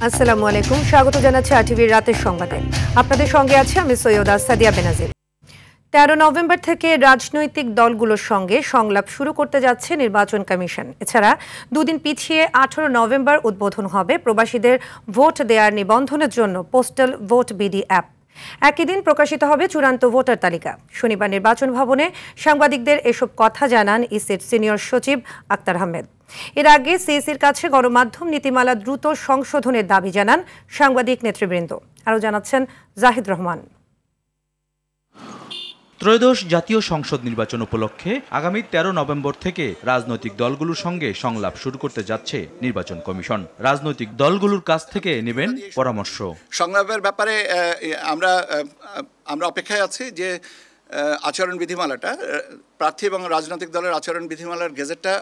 আসসালামু আলাইকুম, স্বাগত জানাচ্ছি আরটিভির রাতের সংবাদে। আপনাদের সঙ্গে আছে আমি সৈয়দা সাদিয়া বেনাজির। 13 নভেম্বর থেকে রাজনৈতিক দলগুলোর সঙ্গে সংলাপ শুরু করতে যাচ্ছে নির্বাচন কমিশন। এছাড়া দুদিন পিছিয়ে 18 নভেম্বর উদ্বোধন হবে প্রবাসীদের ভোট দেওয়ার নিবন্ধনের জন্য পোস্টাল ভোট বিডি অ্যাপ। একই দিন প্রকাশিত হবে চূড়ান্ত ভোটার তালিকা। শনিবার নির্বাচন ভবনে সাংবাদিকদের এসব কথা জানান ইসির সিনিয়র সচিব আক্তার আহমেদ। এর আগে সিইসির কাছে গণমাধ্যম নীতিমালা দ্রুত সংশোধনের দাবি জানান সাংবাদিক নেতৃবৃন্দ। আরও জানাচ্ছেন জাহিদ রহমান। ত্রয়োদশ জাতীয় সংসদ নির্বাচন উপলক্ষে আগামী 13 নভেম্বর থেকে রাজনৈতিক দলগুলোর সঙ্গে সংলাপ শুরু করতে যাচ্ছে নির্বাচন কমিশন। রাজনৈতিক দলগুলোর কাছ থেকে নেবেন পরামর্শ। সংলাপের ব্যাপারে আমরা অপেক্ষায় আছি যে আচরণ বিধিমালাটা, প্রার্থী এবং রাজনৈতিক দলের আচরণ বিধিমালার গেজেটটা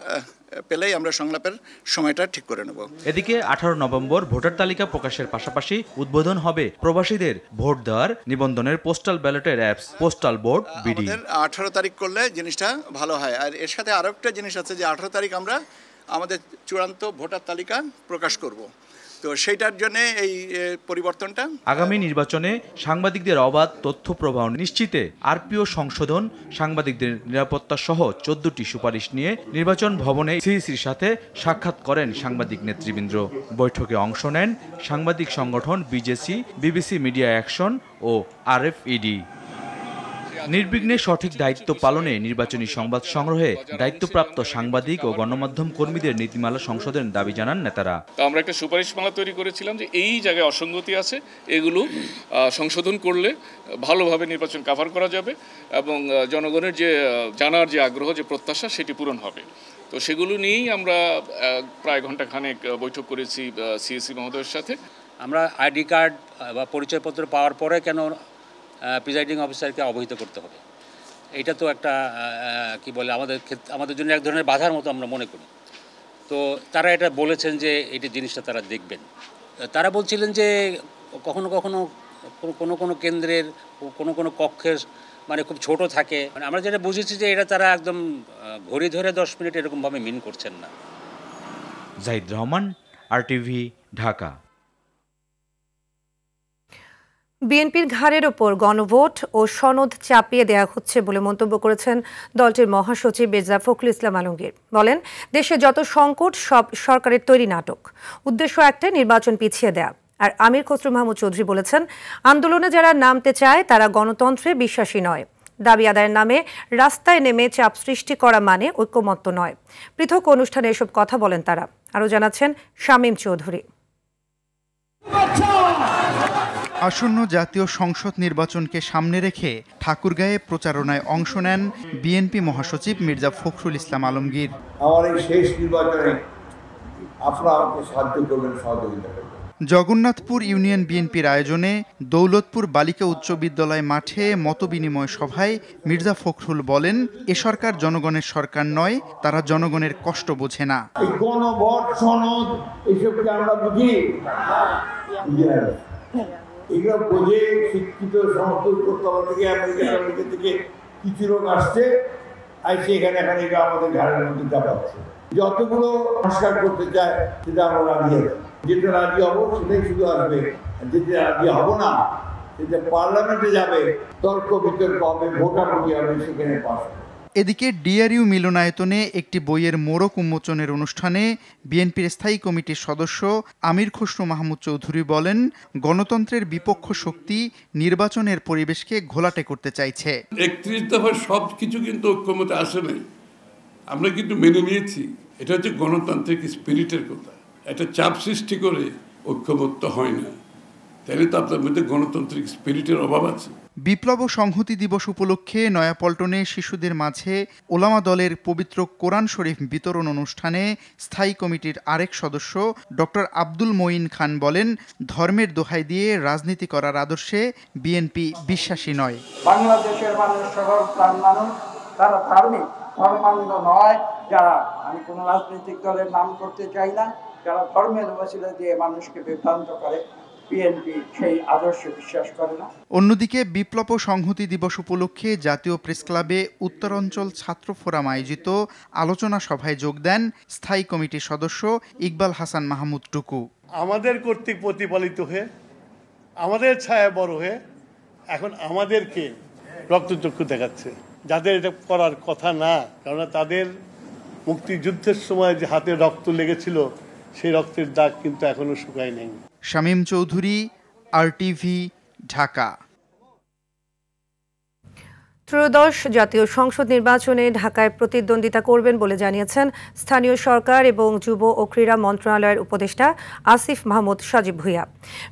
পেলেই আমরা সংলাপের সময়টা ঠিক করে নেব। এদিকে 18 নভেম্বর ভোটার তালিকা প্রকাশের পাশাপাশি উদ্বোধন হবে প্রবাসীদের ভোট দেওয়ার নিবন্ধনের পোস্টাল ব্যালটের অ্যাপস পোস্টাল ভোট বিডি। 18 তারিখ করলে জিনিসটা ভালো হয়। আর এর সাথে আরো একটা জিনিস আছে যে 18 তারিখ আমরা আমাদের চূড়ান্ত ভোটার তালিকা প্রকাশ করব। তো সেইটার জন্য এই পরিবর্তনটা। আগামী নির্বাচনে সাংবাদিকদের অবাধ তথ্য প্রবাহ নিশ্চিতে আরপিও সংশোধন, সাংবাদিকদের নিরাপত্তা সহ 14টি সুপারিশ নিয়ে নির্বাচন ভবনে সিইসির সাথে সাক্ষাৎ করেন সাংবাদিক নেতৃবৃন্দ। বৈঠকে অংশ নেন সাংবাদিক সংগঠন বিজেসি, বিবিসি মিডিয়া অ্যাকশন ও আরএফইডি। নির্বিঘ্নে সঠিক দায়িত্ব পালনে নির্বাচনী সংবাদ সংগ্রহে দায়িত্বপ্রাপ্ত সাংবাদিক ও গণমাধ্যম কর্মীদের নীতিমালা সংশোধনের দাবি জানান নেতারা। আমরা একটা সুপারিশমালা তৈরি করেছিলাম যে এই জায়গায় অসঙ্গতি আছে, এগুলো সংশোধন করলে ভালোভাবে নির্বাচন কভার করা যাবে এবং জনগণের যে জানার যে আগ্রহ, যে প্রত্যাশা, সেটি পূরণ হবে। তো সেগুলো নিয়েই আমরা প্রায় ঘণ্টাখানেক বৈঠক করেছি সিএসি মহোদয়ের সাথে। আমরা আইডি কার্ড বা পরিচয়পত্র পাওয়ার পরে কেন প্রিজাইডিং অফিসারকে অবহিত করতে হবে? এটা তো একটা কি বলে আমাদের জন্য এক ধরনের বাধার মতো আমরা মনে করি। তো তারা এটা বলেছেন যে এইটা জিনিসটা তারা দেখবেন। তারা বলছিলেন যে কখনো কখনো কোনো কেন্দ্রের কোনো কক্ষের মানে খুব ছোট থাকে। মানে আমরা যেটা বুঝেছি যে এটা তারা একদম ঘড়ি ধরে 10 মিনিট এরকমভাবে মিন করছেন না। জাহিদ রহমান, আরটিভি, ঢাকা। বিএনপির ঘাড়ের ওপর গণভোট ও সনদ চাপিয়ে দেওয়া হচ্ছে বলে মন্তব্য করেছেন দলটির মহাসচিব মির্জা ফখরুল ইসলাম আলমগীর। বলেন, দেশে যত সংকট সব সরকারের তৈরি নাটক, উদ্দেশ্য একটা নির্বাচন পিছিয়ে দেয়া। আর আমির খসরু মাহমুদ চৌধুরী বলেছেন, আন্দোলনে যারা নামতে চায় তারা গণতন্ত্রে বিশ্বাসী নয়। দাবি আদায়ের নামে রাস্তায় নেমে চাপ সৃষ্টি করা মানে ঐক্যমত্য নয়। পৃথক অনুষ্ঠানে এসব কথা বলেন তারা। আরও জানাচ্ছেন শামীম চৌধুরী। আসন্ন জাতীয় সংসদ নির্বাচনকে সামনে রেখে ঠাকুরগাঁয়ে প্রচারণায় অংশ নেন বিএনপি মহাসচিব মির্জা ফখরুল ইসলাম আলমগীর। আমার এই শেষ নির্বাচনে আপনারা আমাকে সাহায্য করবেন, সহযোগিতা করবেন। জগন্নাথপুর ইউনিয়ন বিএনপির আয়োজনে দৌলতপুর বালিকা উচ্চ বিদ্যালয় মাঠে মতবিনিময় সভায় মির্জা ফখরুল বলেন, এ সরকার জনগণের সরকার নয়, তারা জনগণের কষ্ট বোঝে না। এই গণভোট সনদ এসবকে আমরা বুঝি, এগুলো বোঝে শিক্ষিত সমস্ত কলকাতা থেকে আমেরিকা থেকে কিছু লোক আসছে, আইসে এখানে এগুলো আমাদের ঘাড়ের মধ্যে চাপাচ্ছে। যতগুলো সংস্কার করতে চায় সেটা আমরা রাজি আছি। যেটা রাজি হবো সেটাই শুধু আসবে, যেটা রাজি হবো না সেটা পার্লামেন্টে যাবে, তর্ক বিতর্ক হবে, ভোটাভুটি হবে, সেখানে পাস হবে। এদিকে ডিআরইউ মিলনায়তনে একটি বইয়ের মোড়ক উন্মোচনের অনুষ্ঠানে বিএনপির স্থায়ী কমিটির সদস্য আমির খসরু মাহমুদ চৌধুরী বলেন, গণতন্ত্রের বিপক্ষ শক্তি নির্বাচনের পরিবেশকে ঘোলাটে করতে চাইছে। 31 দফার সব কিছু কিন্তু ঐক্যমতে আসে নাই, আমরা কিন্তু মেনে নিয়েছি। এটা হচ্ছে গণতান্ত্রিক স্পিরিটের কথা। একটা চাপ সৃষ্টি করে ঐক্যমত্য হয় না, তাহলে তো আপনার মধ্যে গণতান্ত্রিক স্পিরিটের অভাব আছে। বিপ্লব ও সংহতি দিবস উপলক্ষে নয়াপল্টনে শিশুদের মাঝে ওলামা দলের পবিত্র কোরআন শরীফ বিতরণ অনুষ্ঠানে স্থায়ী কমিটির আরেক সদস্য ডক্টর আব্দুল মঈন খান বলেন, ধর্মের দোহাই দিয়ে রাজনীতি করার আদর্শে বিএনপি বিশ্বাসী নয়। বাংলাদেশের মানুষ সরল প্রাণ মানুষ, তারা ধার্মিক, ধর্মান্ধ নয়। যারা, আমি কোনো রাজনৈতিক দলের নাম করতে চাই না, যারা ধর্মের ওসিলা দিয়ে মানুষকে বিভ্রান্ত করে, বিএনপি সেই আদর্শে বিশ্বাস করে না। অন্যদিকে বিপ্লব ও সংহতি দিবস উপলক্ষে জাতীয় প্রেসক্লাবে উত্তরাঞ্চল ছাত্র ফোরাম আয়োজিত আলোচনা সভায় যোগ দেন স্থায়ী কমিটির সদস্য ইকবাল হাসান মাহমুদ টুকু। আমাদের কর্তৃক প্রতিপালিত হয়ে আমাদের ছায়া বড় হয়ে এখন আমাদেরকে রক্তচক্ষু দেখাচ্ছে, যাদের এটা করার কথা না। কেননা তাদের মুক্তিযুদ্ধের সময় যে হাতে রক্ত লেগেছিল সেই রক্তের দাগ কিন্তু এখনো শুকায় নেই। শামীম চৌধুরী, RTV, ঢাকা। ত্রয়োদশ জাতীয় সংসদ নির্বাচনে ঢাকায় প্রতিদ্বন্দ্বিতা করবেন বলে জানিয়েছেন স্থানীয় সরকার এবং যুব ও ক্রীড়া মন্ত্রণালয়ের উপদেষ্টা আসিফ মাহমুদ সজীব ভুঁইয়া।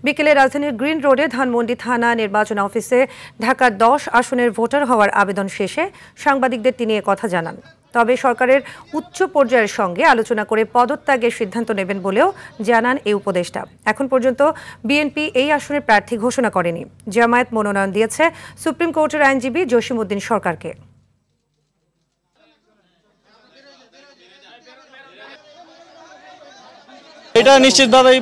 বিকেলে রাজধানীর গ্রিন রোডে ধানমন্ডি থানা নির্বাচন অফিসে ঢাকার 10 আসনের ভোটার হওয়ার আবেদন শেষে সাংবাদিকদের তিনি কথা জানান। তবে সরকারের উচ্চ পর্যায়ের সঙ্গে আলোচনা করে পদত্যাগের সিদ্ধান্ত নেবেন বলেও জানান এই উপদেষ্টা। এখন পর্যন্ত বিএনপি এই আসনের প্রার্থী ঘোষণা করেনি। জামায়াত মনোনয়ন দিয়েছে সুপ্রিম কোর্টের আইনজীবী জসিমউদ্দিন সরকারকে। এটা নিশ্চিতভাবেই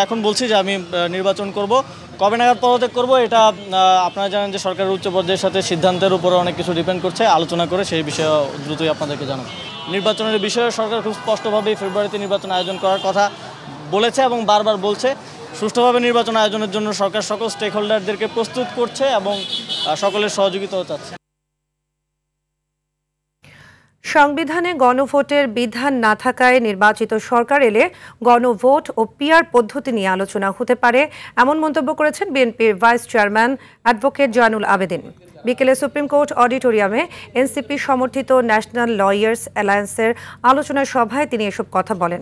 এখন বলছি যে আমি নির্বাচন করব। কবে নাগাদ পদত্যাগ করব এটা আপনারা জানেন যে সরকারের উচ্চ পর্যায়ের সাথে সিদ্ধান্তের উপরে অনেক কিছু ডিপেন্ড করছে। আলোচনা করে সেই বিষয়ে দ্রুতই আপনাদেরকে জানাবো। নির্বাচনের বিষয়ে সরকার খুব স্পষ্টভাবেই ফেব্রুয়ারিতে নির্বাচন আয়োজন করার কথা বলেছে এবং বারবার বলছে। সুষ্ঠুভাবে নির্বাচন আয়োজনের জন্য সরকার সকল স্টেক হোল্ডারদেরকে প্রস্তুত করছে এবং সকলের সহযোগিতাও চাচ্ছে। সংবিধানে গণভোটের বিধান না থাকায় নির্বাচিত সরকার এলে গণভোট ও পিআর পদ্ধতি নিয়ে আলোচনা হতে পারে, এমন মন্তব্য করেছেন বিএনপির vice chairman advocate Zainul Abedin. বিকেলে সুপ্রিম কোর্ট অডিটোরিয়ামে এনসিপি সমর্থিত ন্যাশনাল লয়ার্স অ্যালায়েন্সের আলোচনা সভায় তিনি এসব কথা বলেন।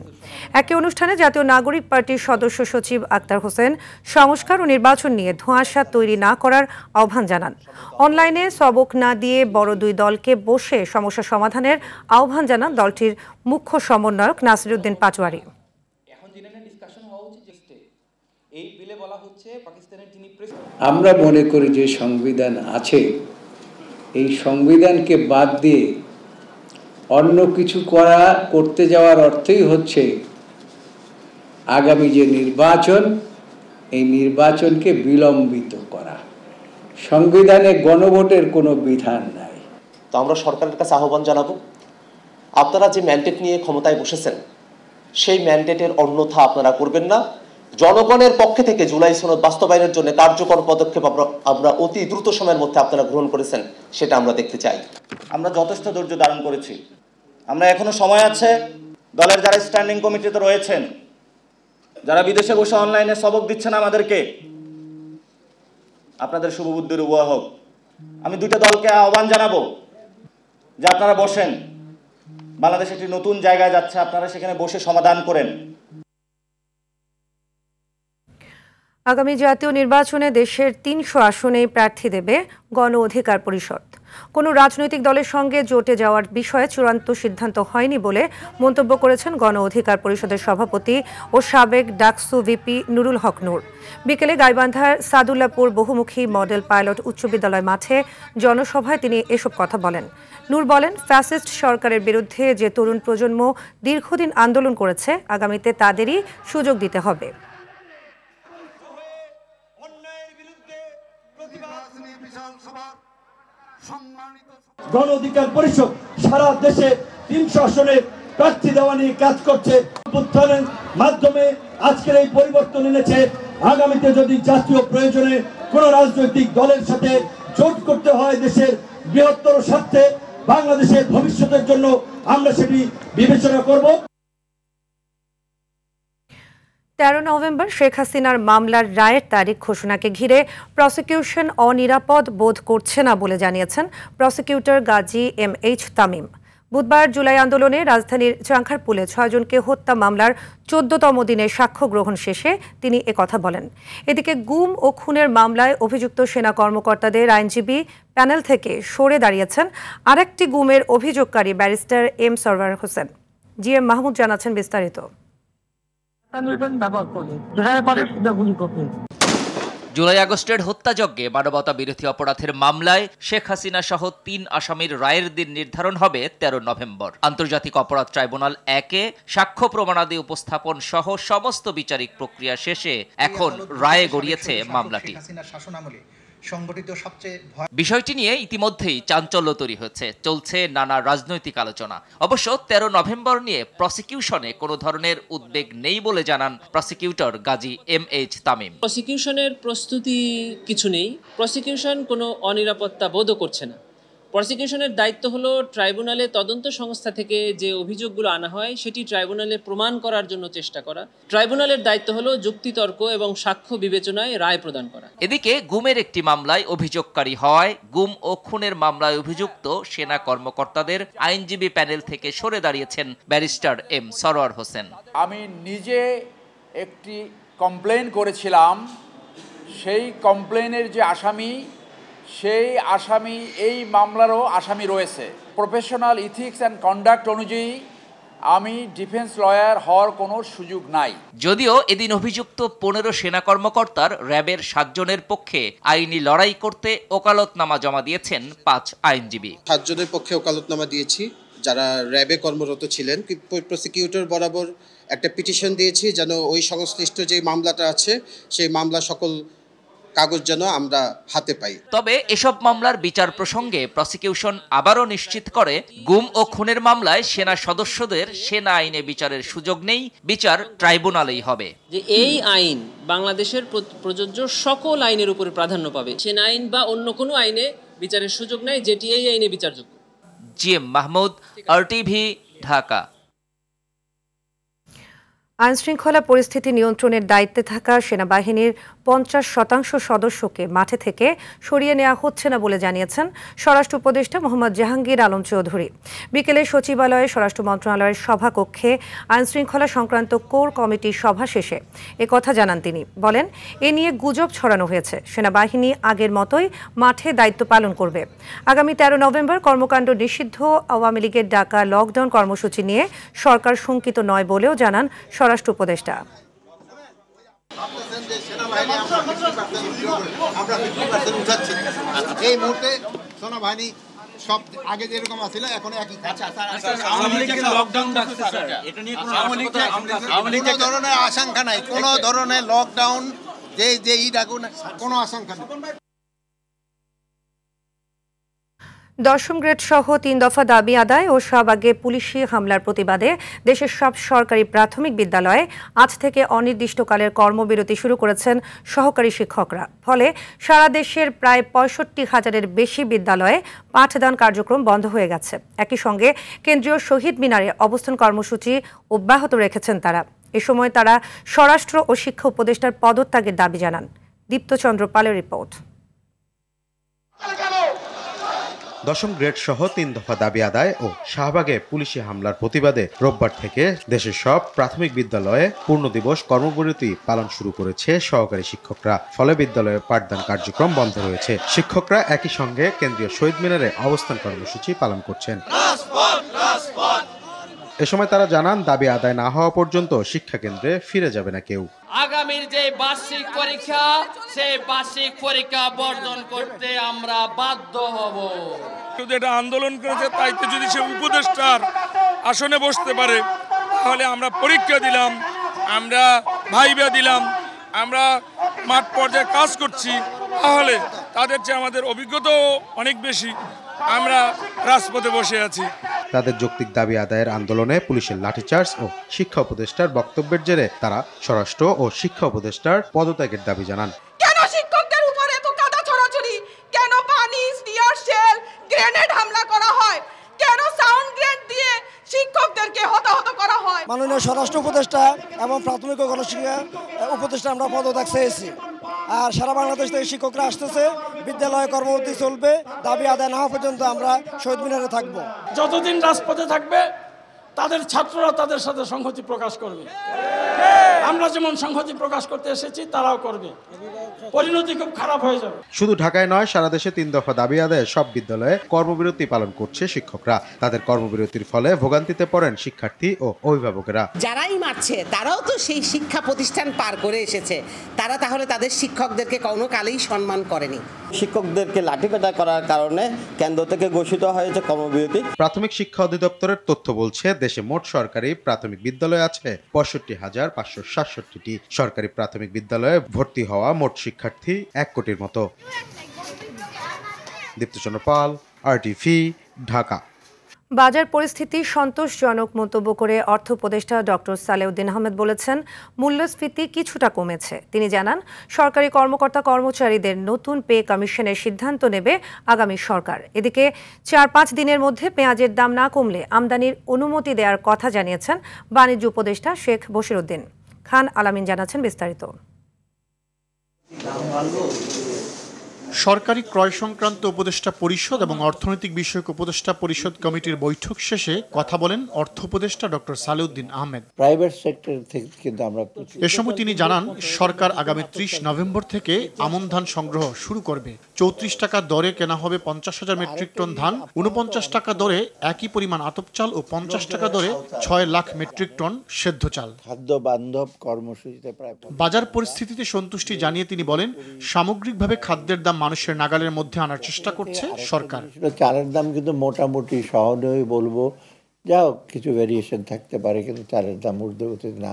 একই অনুষ্ঠানে জাতীয় নাগরিক পার্টির সদস্য সচিব আক্তার হোসেন সংস্কার ও নির্বাচন নিয়ে ধোঁয়াশা তৈরি না করার আহ্বান জানান। অনলাইনে সবক না দিয়ে বড় দুই দলকে বসে সমস্যা সমাধানের আহ্বান জানান দলটির মুখ্য সমন্বয়ক নাসিরউদ্দিন পাটোয়ারি। আমরা মনে করি যে সংবিধান আছে, এই সংবিধানকে বাদ দিয়ে অন্য কিছু করতে যাওয়ার অর্থই হচ্ছে আগামী যে নির্বাচন, এই নির্বাচনকে বিলম্বিত করা। সংবিধানে গণভোটের কোনো বিধান নাই। তো আমরা সরকারের কাছে আহ্বান জানাবো, আপনারা যে ম্যান্ডেট নিয়ে ক্ষমতায় বসেছেন সেই ম্যান্ডেটের অন্যথা আপনারা করবেন না। জনগণের পক্ষে থেকে জুলাই সনদ বাস্তবায়নের জন্য কার্যকর পদক্ষেপ আমরা অতি দ্রুত সময়ের মধ্যে আপনারা গ্রহণ করেছেন, সেটা আমরা দেখতে চাই। আমরা যথেষ্ট ধৈর্য ধারণ করেছি। আমরা এখনো সময় আছে, দলের যারা স্ট্যান্ডিং কমিটিতে রয়েছেন, যারা বিদেশে বসে অনলাইনে সবক দিচ্ছেন আমাদেরকে, আপনাদের শুভবুদ্ধির উভয় হোক। আমি দুইটা দলকে আহ্বান জানাবো যে আপনারা বসেন, বাংলাদেশ একটি নতুন জায়গায় যাচ্ছে, আপনারা সেখানে বসে সমাধান করেন। আগামী জাতীয় নির্বাচনে দেশের ৩০০ আসনে প্রার্থী দেবে গণ অধিকার পরিষদ। কোনো রাজনৈতিক দলের সঙ্গে জোটে যাওয়ার বিষয়ে চূড়ান্ত সিদ্ধান্ত হয়নি বলে মন্তব্য করেছেন গণ অধিকার পরিষদের সভাপতি ও সাবেক ডাকসু ভিপি নুরুল হক নূর। বিকেলে গাইবান্ধার সাদুল্লাপুর বহুমুখী মডেল পাইলট উচ্চ বিদ্যালয় মাঠে জনসভায় তিনি এসব কথা বলেন। নূর বলেন, ফ্যাসিস্ট সরকারের বিরুদ্ধে যে তরুণ প্রজন্ম দীর্ঘদিন আন্দোলন করেছে, আগামীতে তাদেরই সুযোগ দিতে হবে। গণ অধিকার পরিষদ সারা দেশে ৩০০ আসনে প্রার্থী দেওয়া নিয়ে কাজ করছে। উত্থানের মাধ্যমে আজকের এই পরিবর্তন এনেছে। আগামীতে যদি জাতীয় প্রয়োজনে কোন রাজনৈতিক দলের সাথে জোট করতে হয় দেশের বৃহত্তর স্বার্থে, বাংলাদেশের ভবিষ্যতের জন্য, আমরা সেটি বিবেচনা করব। ১৩ নভেম্বর শেখ হাসিনার মামলার রায়ের তারিখ ঘোষণাকে ঘিরে প্রসিকিউশন অনিরাপদ বোধ করছে না বলে জানিয়েছেন প্রসিকিউটর গাজী MH তামিম। বুধবার জুলাই আন্দোলনে রাজধানীর চাংখারপুলে ৬ জনকে হত্যা মামলার ১৪তম দিনের সাক্ষ্য গ্রহণ শেষে তিনি একথা বলেন। এদিকে গুম ও খুনের মামলায় অভিযুক্ত সেনা কর্মকর্তাদের আইনজীবী প্যানেল থেকে সরে দাঁড়িয়েছেন আরেকটি গুমের অভিযোগকারী barrister M Sarwar Hossain. GM Mahmud জানাচ্ছেন বিস্তারিত। জুলাই আগস্টের হত্যাযজ্ঞে মানবতা বিরোধী অপরাধের মামলায় শেখ হাসিনা সহ ৩ আসামির রায়ের দিন নির্ধারণ হবে ১৩ নভেম্বর। আন্তর্জাতিক অপরাধ ট্রাইব্যুনাল ১-এ সাক্ষ্য প্রমাণাদি উপস্থাপন সহ সমস্ত বিচারিক প্রক্রিয়া শেষে এখন রায়ে গড়িয়েছে মামলাটি। সংগঠিত সবচেয়ে বিষয়টি নিয়ে ইতিমধ্যেই চাঞ্চল্য তৈরি হয়েছে, চলছে নানা রাজনৈতিক আলোচনা। অবশ্য 13 নভেম্বর নিয়ে প্রসিকিউশনে কোনো ধরনের উদ্বেগ নেই বলে জানান প্রসিকিউটর গাজী MH তামিম। প্রসিকিউশনের প্রস্তুতি কিছু নেই, প্রসিকিউশন কোনো অনিরাপত্তা বোধও করছে না। প্রসিকিউশনের দায়িত্ব হলো ট্রাইব্যুনালে তদন্ত সংস্থা থেকে যে অভিযোগগুলো আনা হয় সেটি ট্রাইব্যুনালে প্রমাণ করার জন্য চেষ্টা করা। ট্রাইব্যুনালের দায়িত্ব হলো যুক্তিতর্ক এবং সাক্ষ্য বিবেচনায় রায় প্রদান করা। এদিকে গুমের একটি মামলায় অভিযোগকারী হওয়ায় গুম ও খুনের মামলায় অভিযুক্ত সেনা কর্মকর্তাদের আইনজীবী প্যানেল থেকে সরে দাঁড়িয়েছেন ব্যারিস্টার M সরোয়ার হোসেন। আমি নিজে একটি কমপ্লেন করেছিলাম, সেই কমপ্লেনের যে আসামি, সেই আসামি এই মামলারও আসামি রয়েছে। প্রফেশনাল ইথিক্স অ্যান্ড কন্ডাক্ট অনুযায়ী আমি ডিফেন্স লয়ার হওয়ার কোনো সুযোগ নাই। যদিও এদিন অভিযুক্ত 15 সেনা কর্মকর্তার র্যাবের 7 জনের পক্ষে আইনি লড়াই করতে ওকালতনামা জমা দিয়েছেন 5 আইনজীবী। 7 জনের পক্ষে ওকালতনামা দিয়েছি যারা র্যাবে কর্মরত ছিলেন। প্রসিকিউটর বরাবর একটা পিটিশন দিয়েছি যেন ওই সংশ্লিষ্ট যে মামলাটা আছে সেই মামলা সকল কাগজ যেন আমরা হাতে পাই। তবে এসব মামলার বিচার প্রসঙ্গে প্রসিকিউশন আবারও নিশ্চিত করে গুম ও খুনের মামলায় সেনা সদস্যদের সেনা আইনে বিচারের সুযোগ নেই, বিচার ট্রাইব্যুনালেই হবে। যে এই আইন বাংলাদেশের প্রযোজ্য সকল আইনের উপরে প্রাধান্য পাবে, সেনা আইন বা অন্য কোনো আইনে বিচারের সুযোগ নাই, যেটি এই আইনে বিচারযোগ্য। GM Mahmud, RTV, Dhaka. আইনশৃঙ্খলা পরিস্থিতি নিয়ন্ত্রণের দায়িত্বে থাকা সেনাবাহিনীর 50% সদস্যকে মাঠে থেকে সরিয়ে নেওয়া হচ্ছে না বলে জানিয়েছেন স্বরাষ্ট্র উপদেষ্টা মোহাম্মদ জাহাঙ্গীর আলম চৌধুরী। বিকেলে সচিবালয়ে স্বরাষ্ট্র মন্ত্রণালয়ের সভাকক্ষে আইনশৃঙ্খলা সংক্রান্ত কোর কমিটির সভা শেষে একথা জানান তিনি। বলেন, এ নিয়ে গুজব ছড়ানো হয়েছে, সেনাবাহিনী আগের মতোই মাঠে দায়িত্ব পালন করবে। আগামী 13 নভেম্বর কর্মকাণ্ড নিষিদ্ধ আওয়ামী লীগের ডাকা লকডাউন কর্মসূচি নিয়ে সরকার শঙ্কিত নয় বলেও জানান স্বরাষ্ট্র উপদেষ্টা। এই মুহূর্তে সেনাবাহিনী সব আগে যেরকম আছিল এখন একই। কোনো ধরনের আশঙ্কা নাই, কোনো ধরনের লকডাউন যে ডাকুন কোনো আশঙ্কা নেই। 10ম গ্রেড সহ 3 দফা দাবি আদায় ও শাহবাগে পুলিশি হামলার প্রতিবাদে দেশের সব সরকারি প্রাথমিক বিদ্যালয়ে আজ থেকে অনির্দিষ্টকালের কর্মবিরতি শুরু করেছেন সহকারী শিক্ষকরা। ফলে সারা দেশের প্রায় 65,000-এর বেশি বিদ্যালয়ে পাঠদান কার্যক্রম বন্ধ হয়ে গেছে। একই সঙ্গে কেন্দ্রীয় শহীদ মিনারে অবস্থান কর্মসূচি অব্যাহত রেখেছেন তারা। এ সময় তারা স্বরাষ্ট্র ও শিক্ষা উপদেষ্টার পদত্যাগের দাবি জানান। দীপ্তচন্দ্র পালের রিপোর্ট। 10ম গ্রেড সহ 3 দফা দাবি আদায় ও শাহবাগে পুলিশি হামলার প্রতিবাদে রোববার থেকে দেশের সব প্রাথমিক বিদ্যালয়ে পূর্ণ দিবস কর্মবিরতি পালন শুরু করেছে সহকারী শিক্ষকরা। ফলে বিদ্যালয়ে পাঠদান কার্যক্রম বন্ধ রয়েছে। শিক্ষকরা একই সঙ্গে কেন্দ্রীয় শহীদ মিনারে অবস্থান কর্মসূচি পালন করছেন। এ সময় তারা জানান, দাবি আদায় না হওয়া পর্যন্ত শিক্ষা কেন্দ্রে ফিরে যাবে না কেউ। আগামীর যে বার্ষিক পরীক্ষা, সেই বার্ষিক পরীক্ষা বর্জন করতে আমরা বাধ্য হব। শুধু এটা আন্দোলন করেছে, তাইতে যদি সে উপদেষ্টার আসনে বসতে পারে তাহলে আমরা পরীক্ষা দিলাম, আমরা ভাইবা দিলাম, আমরা মাঠ পর্যায়ে কাজ করছি, তাহলে তাদের চেয়ে আমাদের অভিজ্ঞতাও অনেক বেশি। আমরা রাজপথে বসে আছি। তাদের যৌক্তিক দাবি আদায়ের আন্দোলনে পুলিশের লাঠিচার্জ ও শিক্ষা উপদেষ্টার বক্তব্যের জেরে তারা স্বরাষ্ট্র ও শিক্ষা উপদেষ্টার পদত্যাগের দাবি জানান। কেন শিক্ষকদের উপরে এত কাদা ছড়াছড়ি, কেন পানি, টিয়ার শেল, গ্রেনেড হামলা করা হয়, কেন সাউন্ড গ্রেনেড দিয়ে শিক্ষকদেরকে হতাহত করা হয়? মাননীয় স্বরাষ্ট্র উপদেষ্টা এবং প্রাথমিক ও গণশিক্ষা উপদেষ্টা আমরা পদত্যাগ চেয়েছি। আর সারা বাংলাদেশ থেকে শিক্ষকরা আসতেছে, বিদ্যালয়ে কর্মবিরতি চলবে, দাবি আদায় না হওয়া পর্যন্ত আমরা শহীদ মিনারে থাকব। যতদিন রাজপথে থাকবে তাদের ছাত্ররা তাদের সাথে সংহতি প্রকাশ করবে। আমরা যেমন সংহতি প্রকাশ করতে এসেছি তারাও করবে, পরিণতি খুব খারাপ হয়ে যাবে। শুধু ঢাকায় নয়, সারা দেশে 3 দফা দাবি আদায়ে সব বিদ্যালয়ে কর্মবিরতি পালন করছে শিক্ষকরা। তাদের কর্মবিরতির ফলে ভোগান্তিতে পড়েন শিক্ষার্থী ও অভিভাবকেরা। যারাই মারছে তারাও তো সেই শিক্ষা প্রতিষ্ঠান পার করে এসেছে, তারা তাহলে তাদের শিক্ষকদেরকে কোনো কালেই সম্মান করেনি। শিক্ষকদেরকে লাঠিপেটা করার কারণে কেন্দ্র থেকে ঘোষিত হয়েছে কর্মবিরতি। প্রাথমিক শিক্ষা অধিদপ্তরের তথ্য বলছে, দেশে মোট সরকারি প্রাথমিক বিদ্যালয় আছে 65,567টি। সরকারি প্রাথমিক বিদ্যালয়ে ভর্তি হওয়া মোট শিক্ষার্থী 1 কোটির মতো। দীপ্তচন্দ্র পাল, RTV, ঢাকা। বাজার পরিস্থিতি সন্তোষজনক মন্তব্য করে অর্থ উপদেষ্টা ডক্টর সালেউদ্দিন আহমেদ বলেছেন, মূল্যস্ফীতি কিছুটা কমেছে। তিনি জানান, সরকারি কর্মকর্তা কর্মচারীদের নতুন পে কমিশনের সিদ্ধান্ত নেবে আগামী সরকার। এদিকে 4-5 দিনের মধ্যে পেঁয়াজের দাম না কমলে আমদানির অনুমতি দেওয়ার কথা জানিয়েছেন বাণিজ্য উপদেষ্টা শেখ বশিরউদ্দিন খান আলামিন। জানাচ্ছেন বিস্তারিত। সরকারি ক্রয় সংক্রান্ত উপদেষ্টা পরিষদ এবং অর্থনৈতিক বিষয়ক উপদেষ্টা পরিষদ কমিটির বৈঠক শেষে কথা বলেন অর্থ উপদেষ্টা doctor Salehuddin Ahmed. Private sector থেকে কিন্তু আমরা এ সময় তিনি জানান, সরকার আগামী 30 নভেম্বর থেকে আমন ধান সংগ্রহ শুরু করবে। 34 টাকা দরে কেনা হবে 50,000 মেট্রিক টন ধান, 49 টাকা দরে একই পরিমাণ আতপ চাল ও 50 টাকা দরে 6 লাখ মেট্রিক টন সেদ্ধ চাল। খাদ্য বান্ধব কর্মসূচিতে প্রায় বাজার পরিস্থিতিতে সন্তুষ্টি জানিয়ে তিনি বলেন, সামগ্রিকভাবে খাদ্যের দাম মানুষের নাগালের মধ্যে আনার চেষ্টা করছে সরকার। চালের দাম কিন্তু মোটামুটি সহজেই বলবো, যাও কিছু ভেরিয়েশন থাকতে পারে, কিন্তু চালের দাম ঊর্ধ্বগতি না।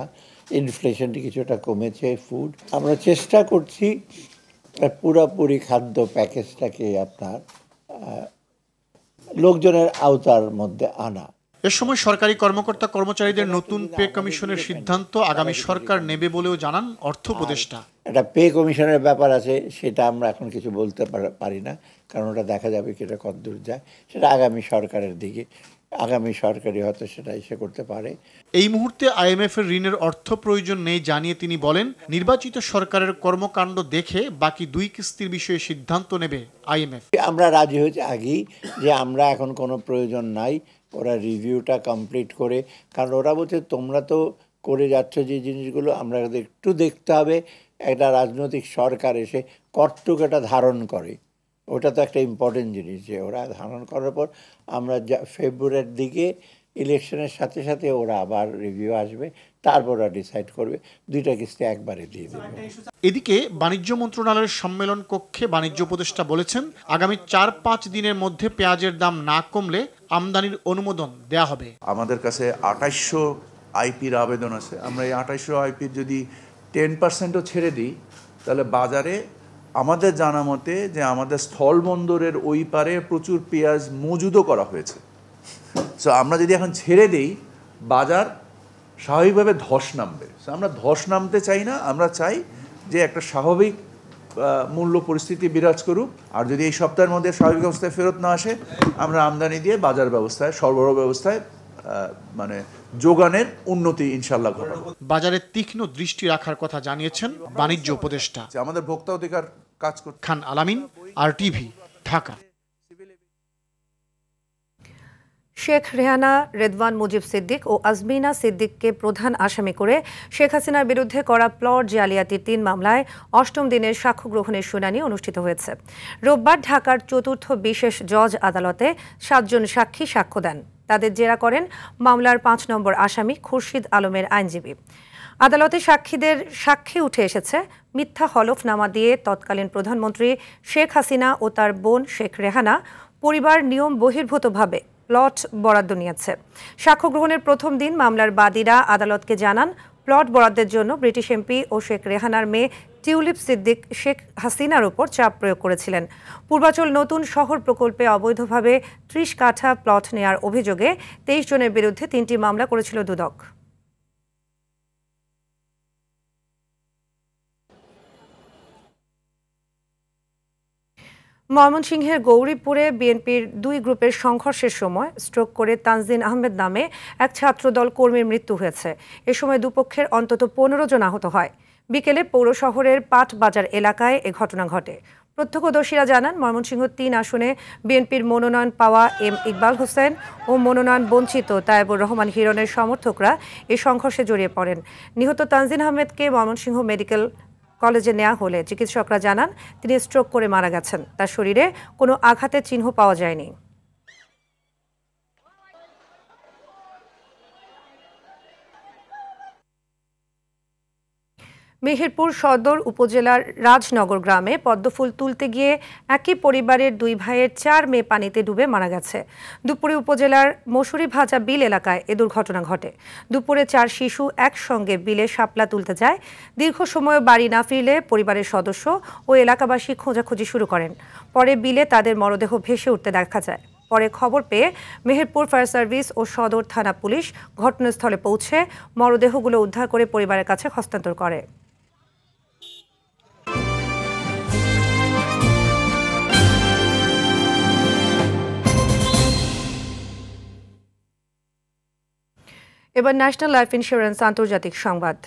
ইনফ্লেশনটি কিছুটা কমেছে। ফুড আমরা চেষ্টা করছি পুরোপুরি খাদ্য প্যাকেজটাকে আপনার লোকজনের আওতার মধ্যে আনা। এ সময় সরকারি কর্মকর্তা কর্মচারীদের নতুন পে কমিশনের সিদ্ধান্ত আগামী সরকার নেবে বলেও জানান অর্থ উপদেষ্টা। একটা পে কমিশনের ব্যাপার আছে, সেটা আমরা এখন কিছু বলতে পারি না, কারণ ওটা দেখা যাবে কি এটা কতদূর যায়, সেটা আগামী সরকারের দিকে, আগামী সরকারই হয়তো সেটা এসে করতে পারে। এই মুহূর্তে IMF এর ঋণের অর্থ প্রয়োজন নেই জানিয়ে তিনি বলেন, নির্বাচিত সরকারের কর্মকাণ্ড দেখে বাকি 2 কিস্তির বিষয়ে সিদ্ধান্ত নেবে IMF। আমরা রাজি হয়েছি আগেই যে আমরা এখন কোনো প্রয়োজন নাই, ওরা রিভিউটা কমপ্লিট করে, কারণ ওরা বলছে তোমরা তো করে যাচ্ছ যে জিনিসগুলো, আমরা একটু দেখতে হবে একটা রাজনৈতিক সরকার এসে কর্তৃকটা ধারণ করে, ওটা তো একটা ইম্পর্টেন্ট জিনিস, যে ওরা ধারণ করার পর আমরা ফেব্রুয়ারির দিকে ইলেকশনের সাথে সাথে ওরা আবার রিভিউ আসবে, তারপর ওরা ডিসাইড করবে, 2টা কিস্তি একবারে দিয়ে দেবে। এদিকে বাণিজ্য মন্ত্রণালয়ের সম্মেলন কক্ষে বাণিজ্য উপদেষ্টা বলেছেন, আগামী 4-5 দিনের মধ্যে পেঁয়াজের দাম না কমলে আমদানির অনুমোদন দেয়া হবে। আমাদের কাছে 2800 আইপির আবেদন আছে। আমরা এই 2800 আইপির যদি 10%ও ছেড়ে দিই, তাহলে বাজারে আমাদের জানা মতে যে আমাদের স্থলবন্দরের ওই পারে প্রচুর পেঁয়াজ মজুদও করা হয়েছে। সো আমরা যদি এখন ছেড়ে দিই, বাজার স্বাভাবিকভাবে ধস নামবে। আমরা ধস নামতে চাই না, আমরা চাই যে একটা স্বাভাবিক মূল্য পরিস্থিতি বিরাজ করুক। আর যদি এই সপ্তাহের মধ্যে স্বাভাবিক অবস্থায় ফেরত না আসে, আমরা আমদানি দিয়ে বাজার ব্যবস্থায়, সরবরাহ ব্যবস্থায় মানে যোগানের উন্নতি ইনশাল্লাহ ঘটাবো। বাজারে তীক্ষ্ণ দৃষ্টি রাখার কথা জানিয়েছেন বাণিজ্য উপদেষ্টা। আমাদের ভোক্তা অধিকার কাজ করছে। খান আলামিন, RTV, ঢাকা। শেখ রেহানা, রেদওয়ান মুজিব সিদ্দিক ও আজমিনা সিদ্দিককে প্রধান আসামি করে শেখ হাসিনার বিরুদ্ধে করা প্লট জালিয়াতির 3 মামলায় 8ম দিনের সাক্ষ্য গ্রহণের শুনানি অনুষ্ঠিত হয়েছে। রোববার ঢাকার 4র্থ বিশেষ জজ আদালতে 7 জন সাক্ষী সাক্ষ্য দেন। তাদের জেরা করেন মামলার 5 নম্বর আসামি খুরশিদ আলমের আইনজীবী। আদালতে সাক্ষীদের সাক্ষ্যে উঠে এসেছে মিথ্যা হলফনামা দিয়ে তৎকালীন প্রধানমন্ত্রী শেখ হাসিনা ও তার বোন শেখ রেহানা পরিবার নিয়ম বহির্ভূতভাবে প্লট বরাদ্দ নিয়েছে। সাক্ষ্য গ্রহণের প্রথম দিন মামলার বাদীরা আদালতকে জানান, প্লট বরাদ্দের জন্য ব্রিটিশ এমপি ও শেখ রেহানার মেয়ে টিউলিপ সিদ্দিক শেখ হাসিনার উপর চাপ প্রয়োগ করেছিলেন। পূর্বাচল নতুন শহর প্রকল্পে অবৈধভাবে 30 কাঠা প্লট নেয়ার অভিযোগে 23 জনের বিরুদ্ধে 3টি মামলা করেছিল দুদক। ময়মনসিংহের গৌরীপুরে বিএনপির 2 গ্রুপের সংঘর্ষের সময় স্ট্রোক করে তানজিন আহমেদ নামে এক ছাত্রদল কর্মীর মৃত্যু হয়েছে। এ সময় দুপক্ষের অন্তত 15 জন আহত হয়। বিকেলে পৌর শহরের পাট বাজার এলাকায় এ ঘটনা ঘটে। প্রত্যক্ষদর্শীরা জানান, ময়মনসিংহ 3 আসনে বিএনপির মনোনয়ন পাওয়া এম ইকবাল হোসেন ও মনোনয়ন বঞ্চিত তায়েবুর রহমান হিরণের সমর্থকরা এই সংঘর্ষে জড়িয়ে পড়েন। নিহত তানজিন আহমেদকে ময়মনসিংহ মেডিকেল কলেজে নেওয়া হলে চিকিৎসকরা জানান তিনি স্ট্রোক করে মারা গেছেন। তার শরীরে কোনো আঘাতের চিহ্ন পাওয়া যায়নি। মেহেরপুর সদর উপজেলার রাজনগর গ্রামে পদ্মফুল তুলতে গিয়ে একই পরিবারের 2 ভাইয়ের 4 মেয়ে পানিতে ডুবে মারা গেছে। দুপুরে উপজেলার মশুরি ভাজা বিল এলাকায় এ দুর্ঘটনা ঘটে। দুপুরে 4 শিশু একসঙ্গে বিলে শাপলা তুলতে যায়। দীর্ঘ সময় বাড়ি না ফিরলে পরিবারের সদস্য ও এলাকাবাসী খোঁজাখুঁজি শুরু করেন। পরে বিলে তাদের মরদেহ ভেসে উঠতে দেখা যায়। পরে খবর পেয়ে মেহেরপুর ফায়ার সার্ভিস ও সদর থানা পুলিশ ঘটনাস্থলে পৌঁছে মরদেহগুলো উদ্ধার করে পরিবারের কাছে হস্তান্তর করে। এবার ন্যাশনাল লাইফ ইন্স্যুরেন্স আন্তর্জাতিক সংবাদ।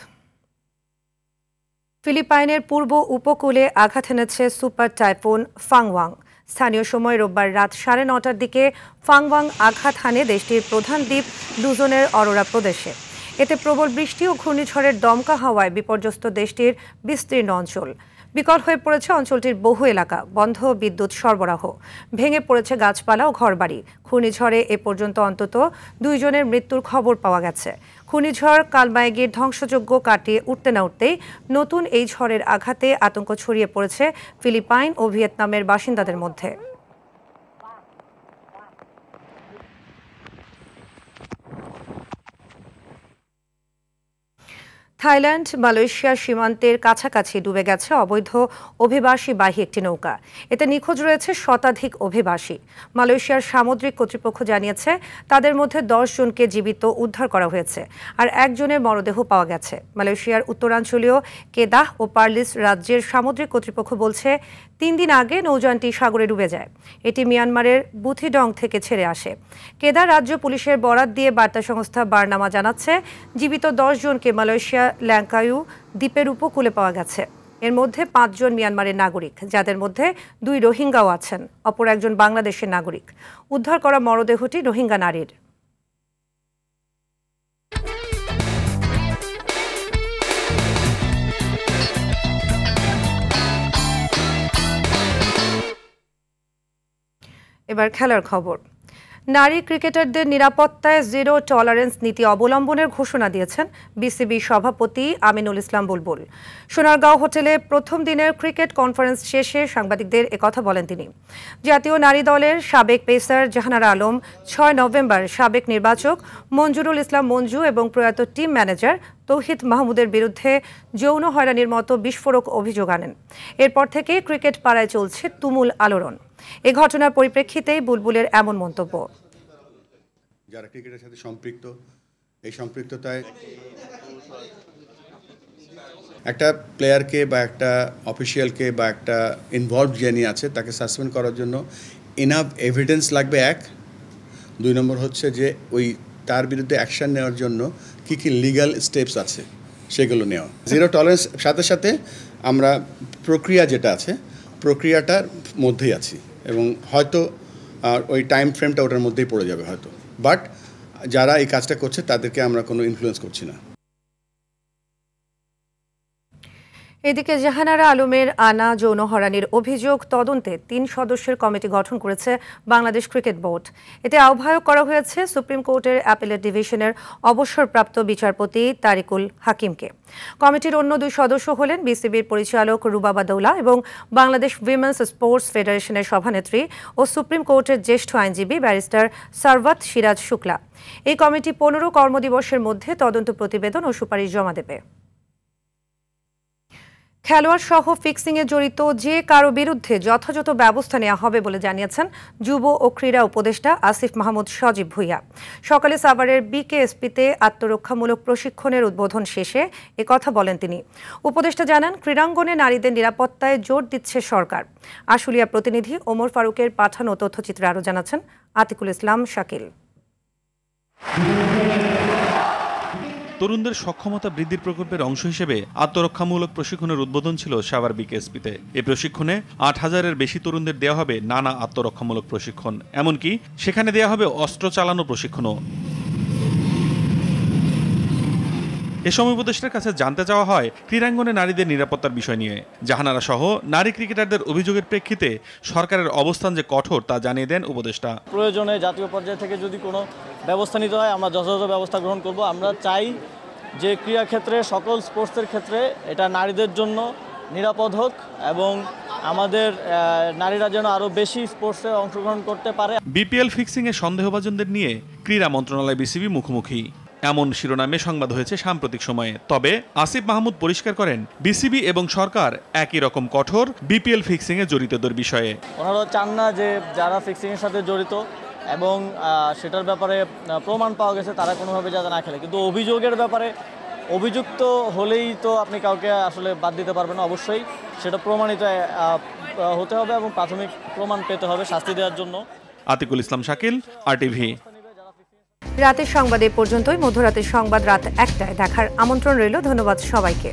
ফিলিপাইনের পূর্ব উপকূলে আঘাত এনেছে সুপার টাইফুন ফাংওয়াং। স্থানীয় সময় রোববার রাত 9:30টার দিকে ফাংওয়াং আঘাত হানে দেশটির প্রধান দ্বীপ লুজনের অরোরা প্রদেশে। এতে প্রবল বৃষ্টি ও ঘূর্ণিঝড়ের দমকা হাওয়ায় বিপর্যস্ত দেশটির বিস্তীর্ণ অঞ্চল। বিকল হয়ে পড়েছে অঞ্চলটির বহু এলাকা, বন্ধ বিদ্যুৎ সরবরাহ, ভেঙে পড়েছে গাছপালা ও ঘরবাড়ি। ঘূর্ণিঝড়ে এ পর্যন্ত অন্তত 2 জনের মৃত্যুর খবর পাওয়া গেছে। ঘূর্ণিঝড় কালমাইগির ধ্বংসযজ্ঞ কাটিয়ে উঠতে না উঠতেই নতুন এই ঝড়ের আঘাতে আতঙ্ক ছড়িয়ে পড়েছে ফিলিপাইন ও ভিয়েতনামের বাসিন্দাদের মধ্যে। থাইল্যান্ড মালয়েশিয়া সীমান্তের কাছাকাছি ডুবে গেছে অবৈধ অভিবাসীবাহী একটি নৌকা। এতে নিখোঁজ রয়েছে শতাধিক অভিবাসী। মালয়েশিয়ার সামুদ্রিক কর্তৃপক্ষ জানিয়েছে তাদের মধ্যে 10 জনকে জীবিত উদ্ধার করা হয়েছে, আর 1 জনের মরদেহ পাওয়া গেছে। মালয়েশিয়ার উত্তরাঞ্চলীয় কেদাহ ও পারলিস রাজ্যের সামুদ্রিক কর্তৃপক্ষ বলছে 3 দিন আগে নৌযানটি সাগরে ডুবে যায়। এটি মিয়ানমারের বুথিডং থেকে ছেড়ে আসে। কেদা রাজ্য পুলিশের বরাত দিয়ে বার্তা সংস্থা বার্নামা জানাচ্ছে জীবিত 10 জনকে মালয়েশিয়া ল্যাঙ্কায়ু দ্বীপের উপকূলে পাওয়া গেছে। এর মধ্যে 5 জন মিয়ানমারের নাগরিক, যাদের মধ্যে 2 রোহিঙ্গাও আছেন, অপর একজন বাংলাদেশের নাগরিক। উদ্ধার করা মরদেহটি রোহিঙ্গা নারীর। এবার খেলার খবর। নারী ক্রিকেটারদের নিরাপত্তায় 0 টলারেন্স নীতি অবলম্বনের ঘোষণা দিয়েছেন বিসিবি সভাপতি আমিনুল ইসলাম বুলবুল। সোনারগাঁও হোটেলে প্রথম দিনের ক্রিকেট কনফারেন্স শেষে সাংবাদিকদের একথা বলেন তিনি। জাতীয় নারী দলের সাবেক পেসার জাহানারা আলম 6 নভেম্বর সাবেক নির্বাচক মঞ্জুরুল ইসলাম মঞ্জু এবং প্রয়াত টিম ম্যানেজার তৌহিদ মাহমুদের বিরুদ্ধে যৌন হয়রানির মতো বিস্ফোরক অভিযোগ আনেন। এরপর থেকে ক্রিকেট পাড়ায় চলছে তুমুল আলোড়ন। এই ঘটনার পরিপ্রেক্ষিতেই বুলবুলের এমন মন্তব্য। যারা ক্রিকেটের সাথে সম্পৃক্ত, এই সম্পৃক্ততায় একটা প্লেয়ারকে বা একটা অফিসিয়ালকে বা একটা ইনভলভড যিনি আছে তাকে সাসপেন্ড করার জন্য ইনাফ এভিডেন্স লাগবে 1। 2 নম্বর হচ্ছে যে ওই তার বিরুদ্ধে অ্যাকশন নেওয়ার জন্য কি কি লিগ্যাল স্টেপস আছে সেগুলো নেওয়া। 0 টলারেন্স সাথে সাথে আমরা প্রক্রিয়া যেটা আছে প্রক্রিয়াটার মধ্যেই আছি এবং হয়তো ওই টাইম ফ্রেমটা ওটার মধ্যেই পড়ে যাবে হয়তো, বাট যারা এই কাজটা করছে তাদেরকে আমরা কোনো ইনফ্লুয়েন্স করছি না। এদিকে জাহানারা আলমের আনা যৌন হয়রানির অভিযোগ তদন্তে 3 সদস্যের কমিটি গঠন করেছে বাংলাদেশ ক্রিকেট বোর্ড। এতে আহ্বায়ক করা হয়েছে সুপ্রিম কোর্টের অ্যাপিলেট ডিভিশনের অবসরপ্রাপ্ত বিচারপতি তারিকুল হাকিমকে। কমিটির অন্য 2 সদস্য হলেন বিসিবির পরিচালক রুবাবা দৌলা এবং বাংলাদেশ উইমেন্স স্পোর্টস ফেডারেশনের সভানেত্রী ও সুপ্রিম কোর্টের জ্যেষ্ঠ আইনজীবী ব্যারিস্টার সারওয়াত সিরাজ শুক্লা। এই কমিটি 15 কর্মদিবসের মধ্যে তদন্ত প্রতিবেদন ও সুপারিশ জমা দেবে। খেলোয়াড় সহ ফিক্সিংয়ে জড়িত যে কারো বিরুদ্ধে যথাযথ ব্যবস্থা নেওয়া হবে বলে জানিয়েছেন যুব ও ক্রীড়া উপদেষ্টা আসিফ মাহমুদ সজীব ভুইয়া। সকালে সাভারের বিকেএসপিতে আত্মরক্ষামূলক প্রশিক্ষণের উদ্বোধন শেষে একথা বলেন তিনি। উপদেষ্টা জানান, ক্রীড়াঙ্গনে নারীদের নিরাপত্তায় জোর দিচ্ছে সরকার। আশুলিয়া প্রতিনিধি ওমর ফারুকের পাঠানো তথ্যচিত্রে আরও জানাচ্ছেন আতিকুল ইসলাম শাকিল। তরুণদের সক্ষমতা বৃদ্ধির প্রকল্পের অংশ হিসেবে আত্মরক্ষামূলক প্রশিক্ষণের উদ্বোধন ছিল সাভার বিকেএসপিতে। এই প্রশিক্ষণে 8000-এর বেশি তরুণদের দেওয়া হবে নানা আত্মরক্ষামূলক প্রশিক্ষণ, এমনকি সেখানে দেওয়া হবে অস্ত্র চালানো প্রশিক্ষণও। এ সময় উপদেষ্টার কাছে জানতে চাওয়া হয় ক্রীড়াঙ্গনে নারীদের নিরাপত্তার বিষয় নিয়ে। জাহানারা সহ নারী ক্রিকেটারদের অভিযোগের প্রেক্ষিতে সরকারের অবস্থান যে কঠোর তা জানিয়ে দেন উপদেষ্টা। প্রয়োজনে জাতীয় পর্যায় থেকে যদি কোনো ব্যবস্থা নিতে হয় আমরা যথাযথ ব্যবস্থা গ্রহণ করব। আমরা চাই যে ক্রীড়াক্ষেত্রে সকল স্পোর্টসের ক্ষেত্রে এটা নারীদের জন্য নিরাপদ হোক এবং আমাদের নারীরা যেন আরও বেশি স্পোর্টসে অংশগ্রহণ করতে পারে। বিপিএল ফিক্সিংয়ে সন্দেহভাজনদের নিয়ে ক্রীড়া মন্ত্রণালয় বিসিবি মুখোমুখি। এমন শিরোনামে সংবাদ হয়েছে সাম্প্রতিক সময়ে। তবে আসিফ মাহমুদ পরিষ্কার করেন, বিসিবি এবং সরকার একই রকম কঠোর বিপিএল ফিক্সিংয়ে জড়িতদের বিষয়ে। ওনারা চান না যে যারা ফিক্সিংয়ের সাথে জড়িত এবং সেটার ব্যাপারে প্রমাণ পাওয়া গেছে তারা কোনোভাবে যাতে না খেলে। কিন্তু অভিযোগের ব্যাপারে অভিযুক্ত হলেই তো আপনি কাউকে আসলে বাদ দিতে পারবেন না, অবশ্যই সেটা প্রমাণিত হতে হবে এবং প্রাথমিক প্রমাণ পেতে হবে শাস্তি দেওয়ার জন্য। আতিকুল ইসলাম শাকিল, আরটিভি। রাতের সংবাদ এ পর্যন্তই। মধ্যরাতের সংবাদ রাত ১টায় দেখার আমন্ত্রণ রইল। ধন্যবাদ সবাইকে।